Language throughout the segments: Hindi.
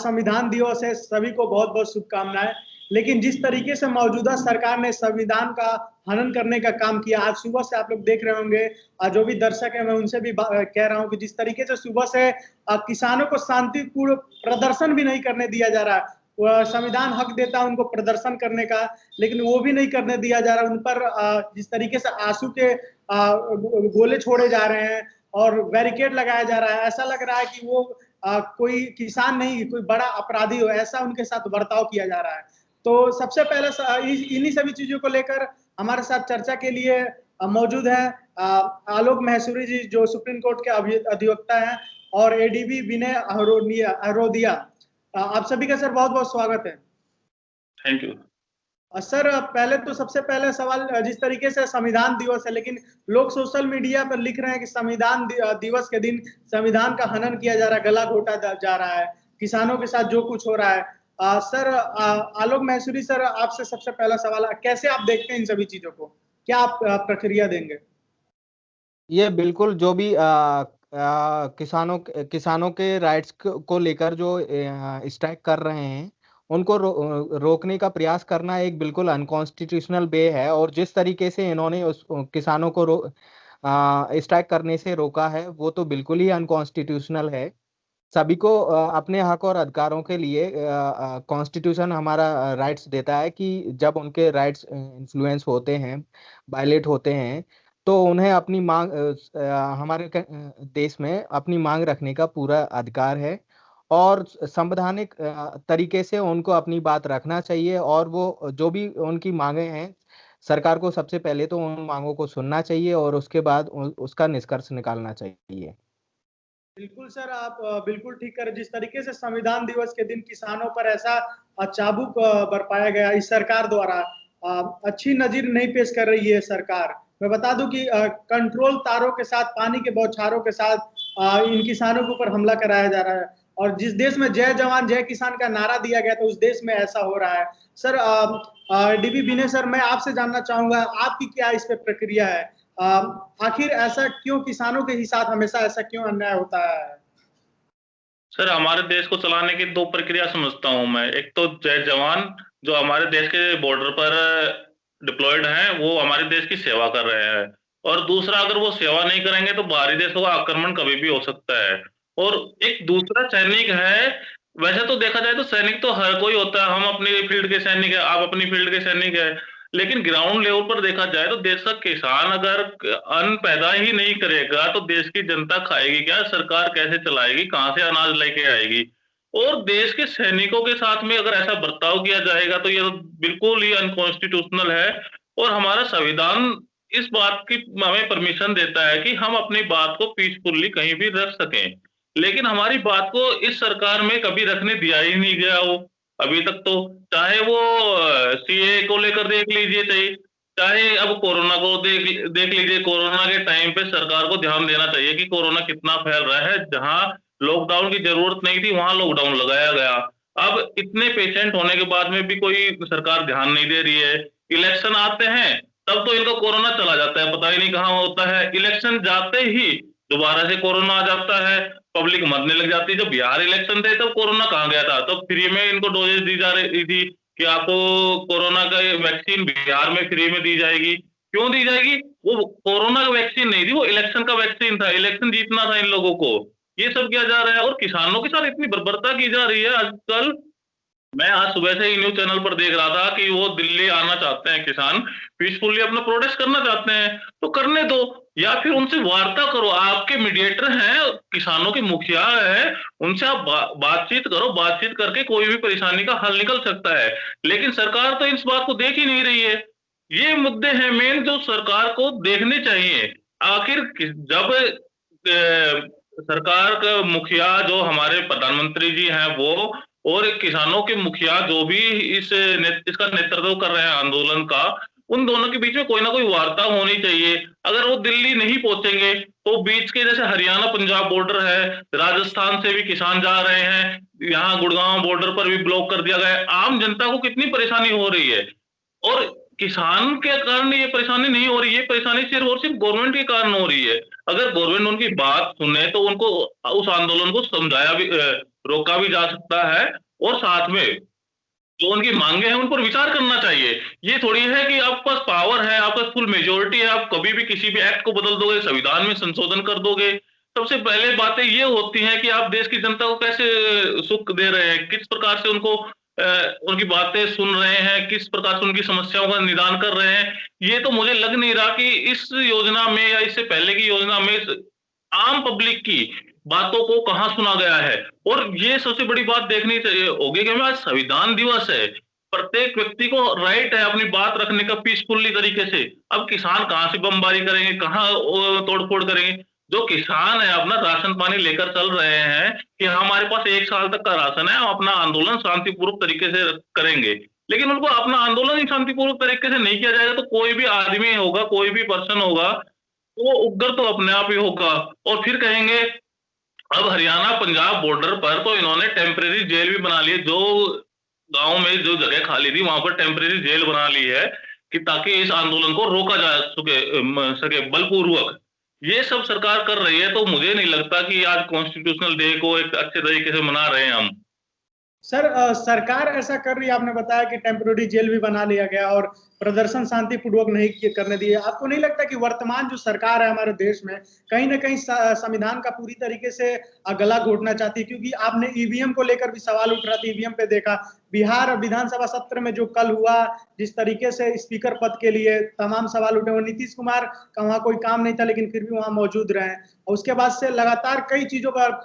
संविधान दिवस है, सभी को बहुत-बहुत शुभकामनाएँ। लेकिन जिस तरीके से मौजूदा सरकार ने संविधान का हनन करने का काम किया, आज सुबह से आप लोग देख रहे होंगे, जो भी दर्शक हैं मैं उनसे भी कह रहा हूँ कि जिस तरीके से सुबह से किसानों को शांतिपूर्ण प्रदर्शन भी नहीं करने दिया जा रहा है। संविधान हक देता है उनको प्रदर्शन करने का, लेकिन वो भी नहीं करने दिया जा रहा। उन पर जिस तरीके से आंसू के गोले छोड़े जा रहे हैं और बैरिकेड लगाया जा रहा है, ऐसा लग रहा है कि वो कोई किसान नहीं, कोई बड़ा अपराधी हो, ऐसा उनके साथ बर्ताव किया जा रहा है। तो सबसे पहले इन्हीं सभी चीजों को लेकर हमारे साथ चर्चा के लिए मौजूद है आलोक महेश्वरी जी, जो सुप्रीम कोर्ट के अधिवक्ता हैं, और एडीबी विनय अहरोदिया। आप सभी का सर बहुत-बहुत स्वागत है। Thank you. सर पहले तो सबसे पहले सवाल, जिस तरीके से संविधान दिवस है, लेकिन लोग सोशल मीडिया पर लिख रहे हैं कि संविधान दिवस के दिन संविधान का हनन किया जा रहा है, गला घोटा जा रहा है, किसानों के साथ जो कुछ हो रहा है। सर आलोक महेश्वरी सर, आपसे सबसे पहला सवाल, कैसे आप देखते हैं इन सभी चीजों को, क्या आप प्रक्रिया देंगे? ये बिल्कुल जो भी किसानों के राइट्स को लेकर जो स्ट्राइक कर रहे हैं, उनको रोकने का प्रयास करना एक बिल्कुल अनकॉन्स्टिट्यूशनल वे है। और जिस तरीके से इन्होंने उस किसानों को स्ट्राइक करने से रोका है, वो तो बिल्कुल ही अनकॉन्स्टिट्यूशनल है। सभी को अपने हक और अधिकारों के लिए कॉन्स्टिट्यूशन हमारा राइट्स देता है कि जब उनके राइट्स इन्फ्लुएंस होते हैं, वायलेट होते हैं, तो उन्हें अपनी मांग हमारे देश में अपनी मांग रखने का पूरा अधिकार है और संवैधानिक तरीके से उनको अपनी बात रखना चाहिए। और वो जो भी उनकी मांगे हैं, सरकार को सबसे पहले तो उन मांगों को सुनना चाहिए और उसके बाद उसका निष्कर्ष निकालना चाहिए। बिल्कुल सर, आप बिल्कुल ठीक करें। जिस तरीके से संविधान दिवस के दिन किसानों पर ऐसा चाबुक बरपाया गया इस सरकार द्वारा, अच्छी नजीर नहीं पेश कर रही है सरकार। मैं बता दूं कि कंट्रोल तारों के साथ, पानी के बौछारों के साथ इन किसानों के ऊपर हमला कराया जा रहा है। और जिस देश में जय जवान जय किसान का नारा दिया गया था, उस देश में ऐसा हो रहा है। सर डीबी विनय सर, मैं आपसे जानना चाहूंगा, आपकी क्या इस पे प्रक्रिया है? आखिर ऐसा क्यों, किसानों के ही साथ हमेशा ऐसा क्यों अन्याय होता है? सर हमारे देश को चलाने की दो प्रक्रिया समझता हूं मैं। एक तो जय जवान जो हमारे देश के बॉर्डर पर डिप्लॉयड हैं, वो हमारे देश की सेवा कर रहे हैं, और दूसरा अगर वो सेवा नहीं करेंगे तो बाहरी देशों का आक्रमण कभी भी हो सकता है। और एक दूसरा सैनिक है। वैसे तो देखा जाए तो सैनिक तो हर कोई होता है, हम अपनी फील्ड के सैनिक है, आप अपनी फील्ड के सैनिक है, लेकिन ग्राउंड लेवल पर देखा जाए तो देश का किसान अगर अन्न पैदा ही नहीं करेगा तो देश की जनता खाएगी क्या, सरकार कैसे चलाएगी, कहां से अनाज लेके आएगी? और देश के सैनिकों के साथ में अगर ऐसा बर्ताव किया जाएगा तो ये तो बिल्कुल ही अनकॉन्स्टिट्यूशनल है। और हमारा संविधान इस बात की हमें परमिशन देता है कि हम अपनी बात को पीसफुली कहीं भी रख सकें, लेकिन हमारी बात को इस सरकार में कभी रखने दिया ही नहीं गया वो अभी तक। तो चाहे वो सीए को लेकर देख लीजिए, चाहे अब कोरोना को देख लीजिए। कोरोना के टाइम पे सरकार को ध्यान देना चाहिए कि कोरोना कितना फैल रहा है। जहां लॉकडाउन की जरूरत नहीं थी वहां लॉकडाउन लगाया गया। अब इतने पेशेंट होने के बाद में भी कोई सरकार ध्यान नहीं दे रही है। इलेक्शन आते हैं तब तो इनका कोरोना चला जाता है, पता ही नहीं कहां होता है। इलेक्शन जाते ही दोबारा से कोरोना आ जाता है, पब्लिक मरने लग जाती है। जब बिहार इलेक्शन थे तब कोरोना कहां गया था? तो फ्री में इनको डोजेज दी जा रही थी कि आपको कोरोना का वैक्सीन बिहार में फ्री में दी जाएगी। क्यों दी जाएगी? वो कोरोना का वैक्सीन नहीं थी, वो इलेक्शन का वैक्सीन था, इलेक्शन जीतना था इन लोगों को। ये सब किया जा रहा है और किसानों के साथ इतनी बर्बरता की जा रही है आजकल। मैं आज सुबह से ही न्यूज चैनल पर देख रहा था कि वो दिल्ली आना चाहते हैं किसान, पीसफुली अपना प्रोटेस्ट करना चाहते हैं, तो करने दो, या फिर उनसे वार्ता करो। आपके मीडिएटर हैं, किसानों के मुखिया है, उनसे आप बातचीत करो। बातचीत करके कोई भी परेशानी का हल निकल सकता है, लेकिन सरकार तो इस बात को देख ही नहीं रही है। ये मुद्दे हैं मेन जो सरकार को देखने चाहिए। आखिर जब सरकार का मुखिया जो हमारे प्रधानमंत्री जी हैं वो, और किसानों के मुखिया जो भी इसका नेतृत्व कर रहे हैं आंदोलन का, उन दोनों के बीच में कोई ना कोई वार्ता होनी चाहिए। अगर वो दिल्ली नहीं पहुंचेंगे तो बीच के जैसे हरियाणा पंजाब बॉर्डर है, राजस्थान से भी किसान जा रहे हैं, यहाँ गुड़गांव बॉर्डर पर भी ब्लॉक कर दिया गया है। आम जनता को कितनी परेशानी हो रही है, और किसान के कारण ये परेशानी नहीं हो रही है, परेशानी सिर्फ और सिर्फ गवर्नमेंट के कारण हो रही है। अगर गवर्नमेंट उनकी बात सुने तो उनको उस आंदोलन को रोका भी जा सकता है, और साथ में जो उनकी मांगे हैं उन पर विचार करना चाहिए। ये थोड़ी है कि आपके पास पावर है, आपके पास फुल मेजोरिटी है, आप कभी भी किसी भी एक्ट को बदल दोगे, संविधान में संशोधन कर दोगे। सबसे पहले बातें ये होती हैं कि आप देश की जनता को कैसे सुख दे रहे हैं, किस प्रकार से उनको उनकी बातें सुन रहे हैं, किस प्रकार से उनकी समस्याओं का निदान कर रहे हैं। ये तो मुझे लग नहीं रहा कि इस योजना में या इससे पहले की योजना में आम पब्लिक की बातों को कहाँ सुना गया है। और ये सबसे बड़ी बात देखनी होगी कि हमें आज संविधान दिवस है, प्रत्येक व्यक्ति को राइट है अपनी बात रखने का पीसफुली तरीके से। अब किसान कहाँ से बमबारी करेंगे, कहाँ तोड़फोड़ करेंगे? जो किसान है अपना राशन पानी लेकर चल रहे हैं कि हमारे पास 1 साल तक का राशन है, हम अपना आंदोलन शांतिपूर्वक तरीके से करेंगे। लेकिन उनको अपना आंदोलन ही शांतिपूर्वक तरीके से नहीं किया जाएगा तो कोई भी आदमी होगा, कोई भी पर्सन होगा, वो उग्र तो अपने आप ही होगा। और फिर कहेंगे अब हरियाणा पंजाब बॉर्डर पर तो इन्होंने टेम्परेरी जेल भी बना ली है, जो गांव में जो जगह खाली थी वहां पर टेम्परेरी जेल बना ली है कि ताकि इस आंदोलन को रोका जा सके बलपूर्वक। ये सब सरकार कर रही है, तो मुझे नहीं लगता कि आज कॉन्स्टिट्यूशनल डे को एक अच्छे तरीके से मना रहे हैं हम। सर सरकार ऐसा कर रही है, आपने बताया कि टेम्पोररी जेल भी बना लिया गया और प्रदर्शन शांतिपूर्वक नहीं करने दिए। आपको नहीं लगता कि वर्तमान जो सरकार है हमारे देश में कहीं ना कहीं संविधान का पूरी तरीके से गला घोटना चाहती है? क्योंकि आपने ईवीएम को लेकर भी सवाल उठ रहा था, ईवीएम पे देखा बिहार विधानसभा सत्र में जो कल हुआ, जिस तरीके से स्पीकर पद के लिए तमाम सवाल उठे, वो नीतीश कुमार का वहां कोई काम नहीं था लेकिन फिर भी वहां मौजूद रहे। और उसके बाद से लगातार कई चीजों पर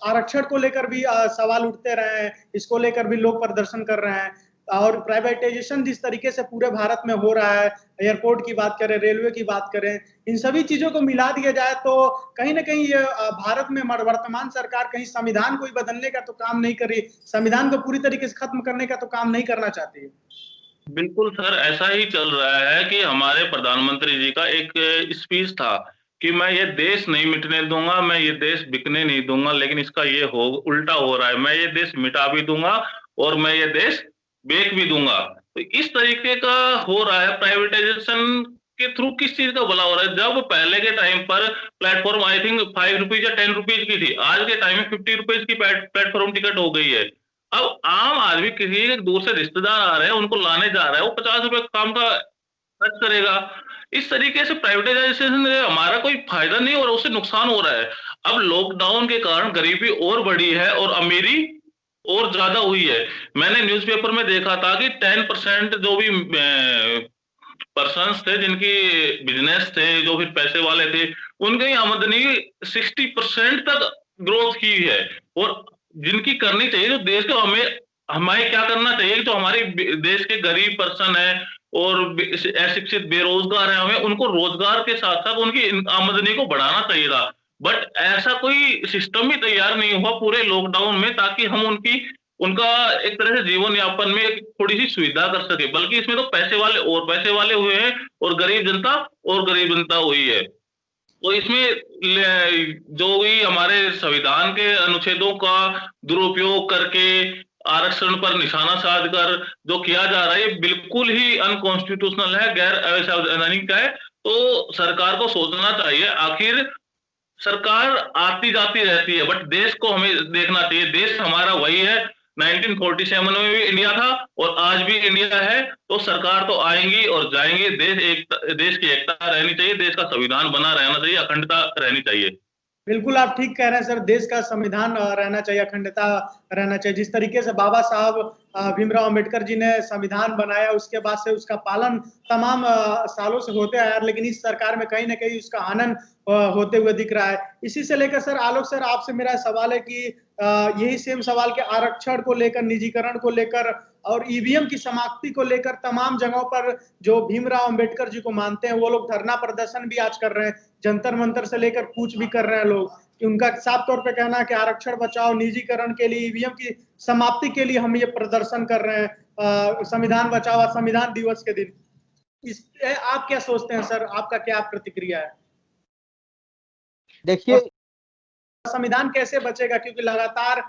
आरक्षण को लेकर भी सवाल उठते रहे हैं, इसको लेकर भी लोग प्रदर्शन कर रहे हैं। और प्राइवेटाइजेशन जिस तरीके से पूरे भारत में हो रहा है, एयरपोर्ट की बात करें, रेलवे की बात करें, इन सभी चीजों को मिला दिया जाए तो कहीं ना कहीं ये भारत में वर्तमान सरकार कहीं संविधान को ही बदलने का तो काम नहीं कर रही, संविधान को पूरी तरीके से खत्म करने का तो काम नहीं करना चाहती है। बिल्कुल सर, ऐसा ही चल रहा है कि हमारे प्रधानमंत्री जी का एक स्पीच था कि मैं ये देश नहीं मिटने दूंगा, मैं ये देश बिकने नहीं दूंगा, लेकिन इसका ये उल्टा हो रहा है, मैं ये देश मिटा भी दूंगा और मैं ये देश बेच भी दूंगा। तो इस तरीके का हो रहा है। प्राइवेटाइजेशन के थ्रू किस चीज का भला हो रहा है? जब पहले के टाइम पर प्लेटफॉर्म आई थिंक 5 रुपीज या 10 रुपीज की थी, आज के टाइम में 50 रुपीज की प्लेटफॉर्म टिकट हो गई है। अब आम आदमी किसी दूर से रिश्तेदार आ रहे हैं, उनको लाने जा रहा है, वो 50 रुपए काम का खर्च करेगा। इस तरीके से प्राइवेटाइजेशन से हमारा कोई फायदा नहीं हो रहा, उससे नुकसान हो रहा है। अब लॉकडाउन के कारण गरीबी और बढ़ी है और अमीरी और ज्यादा हुई है। मैंने न्यूज़पेपर में देखा था कि 10% जो भी पर्सन्स थे जिनकी बिजनेस थे, जो फिर पैसे वाले थे, उनकी आमदनी 60% तक ग्रोथ की है। और जिनकी करनी चाहिए, जो देश को हमें क्या करना चाहिए, जो हमारे देश के गरीब पर्सन है और अशिक्षित बेरोजगार है, हमें उनको रोजगार के साथ साथ उनकी आमदनी को बढ़ाना चाहिए था। बट ऐसा कोई सिस्टम ही तैयार नहीं हुआ पूरे लॉकडाउन में ताकि हम उनका एक तरह से जीवन यापन में थोड़ी सी सुविधा कर सके। बल्कि इसमें तो पैसे वाले और पैसे वाले हुए हैं और गरीब जनता और गरीब जनता हुई है। तो इसमें जो भी हमारे संविधान के अनुच्छेदों का दुरुपयोग करके आरक्षण पर निशाना साधकर जो किया जा रहा है, बिल्कुल ही अनकॉन्स्टिट्यूशनल है, गैर अवैधानिक है। तो सरकार को सोचना चाहिए। आखिर सरकार आती जाती रहती है, बट देश को हमें देखना चाहिए। देश हमारा वही है, 1947 में भी इंडिया था और आज भी इंडिया है। तो सरकार तो आएंगी और जाएंगी। देश की एकता रहनी चाहिए, देश का संविधान बना रहना चाहिए, अखंडता रहनी चाहिए। बिल्कुल आप ठीक कह रहे हैं सर, देश का संविधान रहना चाहिए, अखंडता रहना चाहिए। जिस तरीके से बाबा साहब भीमराव अंबेडकर जी ने संविधान बनाया, उसके बाद से उसका पालन तमाम सालों से होते आया, लेकिन इस सरकार में कहीं ना कहीं उसका हनन होते हुए दिख रहा है। इसी से लेकर सर आलोक सर, आपसे मेरा सवाल है कि यही सेम सवाल के आरक्षण को लेकर, निजीकरण को लेकर और ईवीएम की समाप्ति को लेकर तमाम जगहों पर जो भीमराव अंबेडकर जी को मानते हैं वो लोग धरना प्रदर्शन भी आज कर रहे हैं, जंतर मंतर से लेकर कूच भी कर रहे हैं लोग कि उनका साफ तौर पे कहना है कि आरक्षण बचाओ, निजीकरण के लिए, ईवीएम की समाप्ति के लिए हम ये प्रदर्शन कर रहे हैं, संविधान बचाओ संविधान दिवस के दिन। इस आप क्या सोचते हैं सर, आपका क्या प्रतिक्रिया है? देखिए, संविधान कैसे बचेगा, क्योंकि लगातार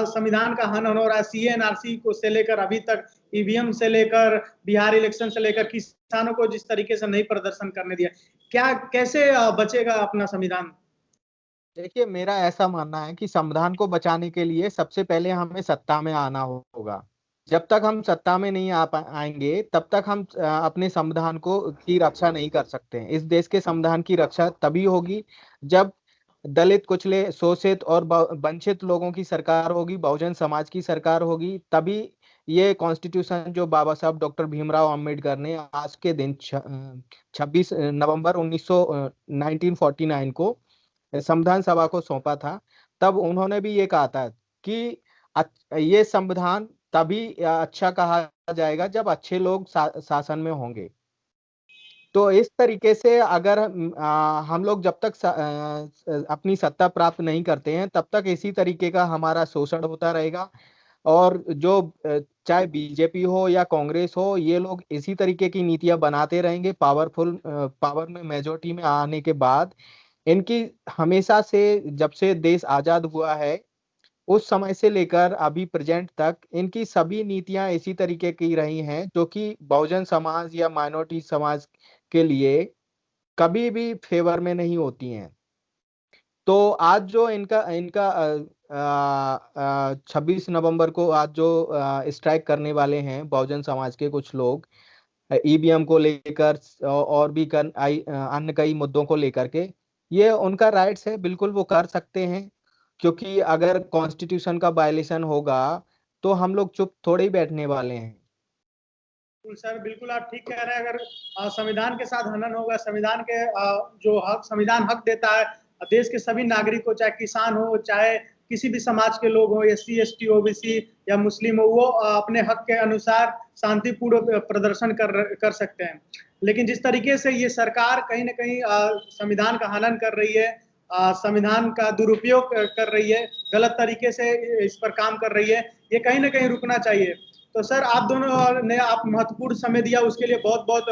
संविधान का हनन हो रहा है। सीएनआरसी को से लेकर अभी तक ईवीएम से लेकर बिहार इलेक्शन से लेकर किसानों को जिस तरीके से नहीं प्रदर्शन करने दिया, क्या कैसे बचेगा अपना संविधान? देखिए, मेरा ऐसा मानना है कि संविधान को बचाने के लिए सबसे पहले हमें सत्ता में आना होगा। जब तक हम सत्ता में नहीं आएंगे, तब तक हम अपने संविधान को की रक्षा नहीं कर सकते हैं। इस देश के संविधान की रक्षा तभी होगी जब दलित, कुचले, शोषित और वंचित लोगों की सरकार होगी, बहुजन समाज की सरकार होगी। तभी ये कॉन्स्टिट्यूशन जो बाबा साहब डॉक्टर भीमराव अंबेडकर ने आज के दिन 26 नवंबर 1949 को संविधान सभा को सौंपा था, तब उन्होंने भी ये कहा था कि ये संविधान तभी अच्छा कहा जाएगा जब अच्छे लोग शासन में होंगे। तो इस तरीके से अगर हम लोग जब तक अपनी सत्ता प्राप्त नहीं करते हैं, तब तक इसी तरीके का हमारा शोषण होता रहेगा। और जो चाहे बीजेपी हो या कांग्रेस हो, ये लोग इसी तरीके की नीतियां बनाते रहेंगे। पावर में मेजोरिटी में आने के बाद इनकी हमेशा से, जब से देश आजाद हुआ है उस समय से लेकर अभी प्रेजेंट तक, इनकी सभी नीतियां इसी तरीके की रही हैं, जो कि बहुजन समाज या माइनॉरिटी समाज के लिए कभी भी फेवर में नहीं होती हैं। तो आज जो इनका इनका 26 नवंबर को आज जो स्ट्राइक करने वाले हैं बहुजन समाज के कुछ लोग, ईवीएम को लेकर और भी अन्य कई मुद्दों को लेकर के, ये उनका राइट्स है, बिल्कुल वो कर सकते हैं। क्योंकि अगर कॉन्स्टिट्यूशन का वायलेशन होगा तो हम लोग चुप थोड़े ही बैठने वाले हैं। बिल्कुल सर, बिल्कुल आप ठीक कह रहे हैं। अगर संविधान के साथ हनन होगा, संविधान के जो संविधान हक देता है देश के सभी नागरिक को, चाहे किसान हो, चाहे किसी भी समाज के लोग हो, एससी, एसटी, ओबीसी या मुस्लिम हो, वो अपने हक के अनुसार शांतिपूर्ण प्रदर्शन कर सकते हैं। लेकिन जिस तरीके से ये सरकार कहीं ना कहीं संविधान का हनन कर रही है, संविधान का दुरुपयोग कर रही है, गलत तरीके से इस पर काम कर रही है, ये कहीं ना कहीं रुकना चाहिए। तो सर, आप दोनों ने आप महत्वपूर्ण समय दिया, उसके लिए बहुत बहुत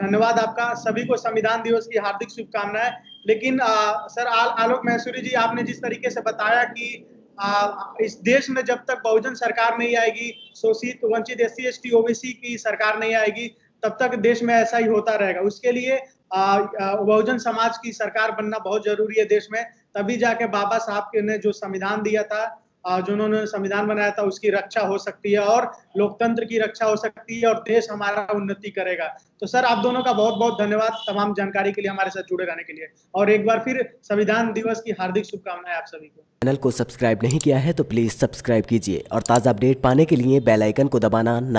धन्यवाद आपका। सभी को संविधान दिवस की हार्दिक शुभकामनाएं। लेकिन सर आलोक महेश्वरी जी, आपने जिस तरीके से बताया कि इस देश में जब तक बहुजन सरकार नहीं आएगी, शोषित वंचित एससी, एसटी, ओबीसी की सरकार नहीं आएगी, तब तक देश में ऐसा ही होता रहेगा। उसके लिए बहुजन समाज की सरकार बनना बहुत जरूरी है देश में। तभी जाके बाबा साहब ने जो संविधान दिया था, जो उन्होंने संविधान बनाया था, उसकी रक्षा हो सकती है और लोकतंत्र की रक्षा हो सकती है और देश हमारा उन्नति करेगा। तो सर, आप दोनों का बहुत बहुत धन्यवाद तमाम जानकारी के लिए, हमारे साथ जुड़े रहने के लिए। और एक बार फिर संविधान दिवस की हार्दिक शुभकामनाएं आप सभी को। चैनल को सब्सक्राइब नहीं किया है तो प्लीज़ सब्सक्राइब कीजिए और ताज़ा अपडेट पाने के लिए बेल आइकन को दबाना